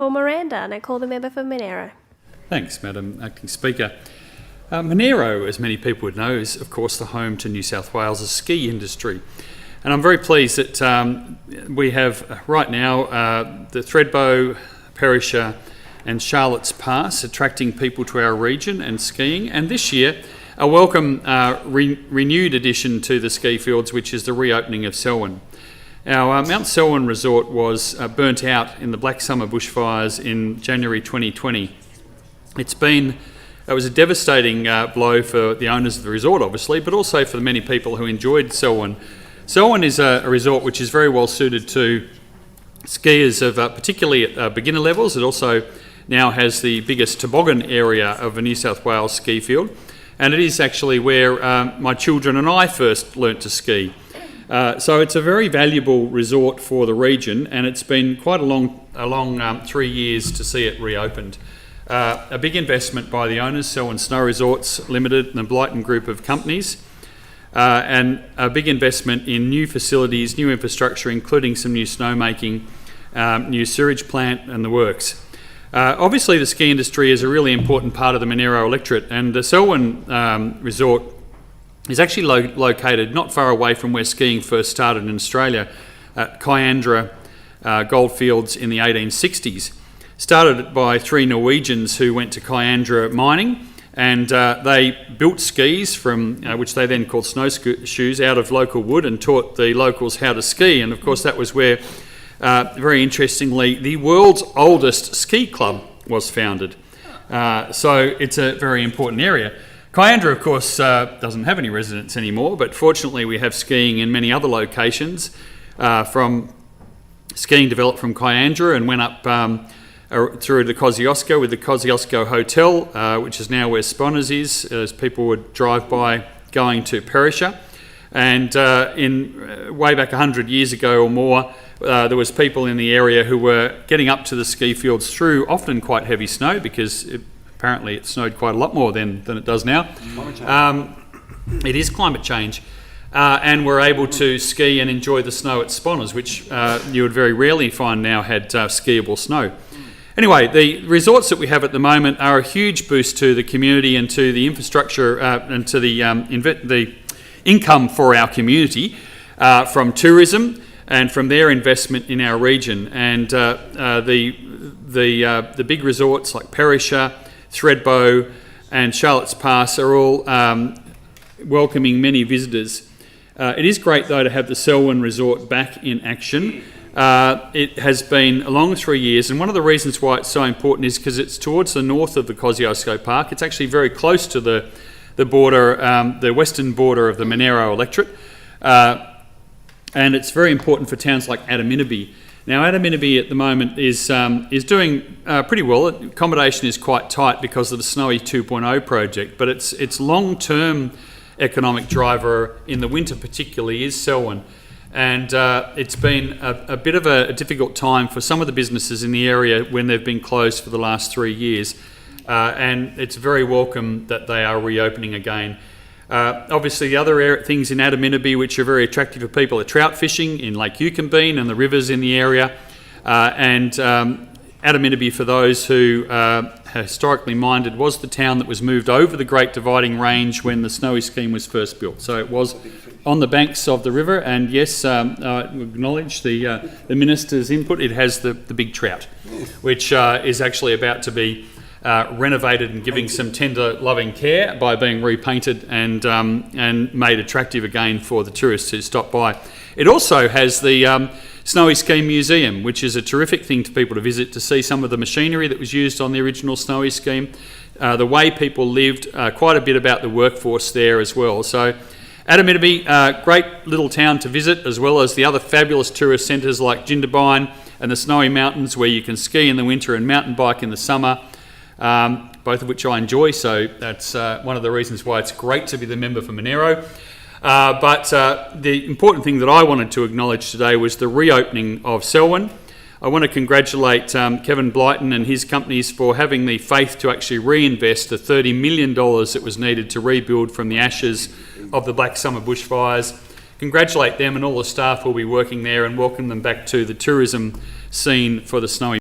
For Miranda, and I call the member for Monero. Thanks, Madam Acting Speaker. Monero, as many people would know, is of course the home to New South Wales' ski industry. And I'm very pleased that we have right now the Thredbo, Perisher and Charlotte's Pass attracting people to our region and skiing. And this year, a welcome renewed addition to the ski fields, which is the reopening of Selwyn. Our Mount Selwyn resort was burnt out in the Black Summer bushfires in January 2020. It was a devastating blow for the owners of the resort, obviously, but also for the many people who enjoyed Selwyn. Selwyn is a resort which is very well suited to skiers of particularly at beginner levels. It also now has the biggest toboggan area of a New South Wales ski field, and it is actually where my children and I first learnt to ski. So it's a very valuable resort for the region, and it's been quite a long 3 years to see it reopened. A big investment by the owners, Selwyn Snow Resorts Limited and the Blighton Group of companies, and a big investment in new facilities, new infrastructure, including some new snowmaking, new sewage plant and the works. Obviously the ski industry is a really important part of the Monero electorate, and the Selwyn resort is actually located not far away from where skiing first started in Australia, at Kyandra goldfields in the 1860s. Started by 3 Norwegians who went to Kyandra mining, and they built skis from which they then called snowshoes out of local wood and taught the locals how to ski. And of course that was where, very interestingly, the world's oldest ski club was founded. So it's a very important area. Kyandra, of course, doesn't have any residents anymore, but fortunately we have skiing in many other locations. Skiing developed from Kyandra and went up through to Kosciuszko with the Kosciuszko Hotel, which is now where Sponners is, as people would drive by going to Perisher. And way back 100 years ago or more, there was people in the area who were getting up to the ski fields through often quite heavy snow, because apparently it snowed quite a lot more than it does now. It is climate change. And were able to ski and enjoy the snow at Sponners, which you would very rarely find now had skiable snow. Anyway, the resorts that we have at the moment are a huge boost to the community and to the infrastructure and to the income for our community from tourism and from their investment in our region. And the big resorts like Perisher, Thredbo and Charlotte's Pass are all welcoming many visitors. It is great though to have the Selwyn resort back in action. It has been a long 3 years, and one of the reasons why it's so important is because it's towards the north of the Kosciuszko Park. It's actually very close to the border, the western border of the Monero electorate, and it's very important for towns like Adaminaby. Now, Adaminaby at the moment is doing pretty well. Accommodation is quite tight because of the Snowy 2.0 project, but its long-term economic driver in the winter particularly is Selwyn. And it's been a bit of a difficult time for some of the businesses in the area when they've been closed for the last 3 years. And it's very welcome that they are reopening again. Obviously, the other things in Adaminaby which are very attractive for people are trout fishing in Lake Yukonbean and the rivers in the area. And Adaminaby, for those who are historically minded, was the town that was moved over the Great Dividing Range when the Snowy scheme was first built. So it was on the banks of the river, and yes, I acknowledge the Minister's input. It has the big trout, which is actually about to be renovated and giving some tender, loving care by being repainted and made attractive again for the tourists who stop by. It also has the Snowy Scheme Museum, which is a terrific thing for people to visit, to see some of the machinery that was used on the original Snowy Scheme, the way people lived, quite a bit about the workforce there as well. So Adaminaby, great little town to visit, as well as the other fabulous tourist centres like Jindabyne and the Snowy Mountains, where you can ski in the winter and mountain bike in the summer, both of which I enjoy. So that's one of the reasons why it's great to be the member for Monero. But the important thing that I wanted to acknowledge today was the reopening of Selwyn. I want to congratulate Kevin Blighton and his companies for having the faith to actually reinvest the $30 million that was needed to rebuild from the ashes of the Black Summer bushfires. Congratulate them and all the staff who will be working there, and welcome them back to the tourism scene for the Snowy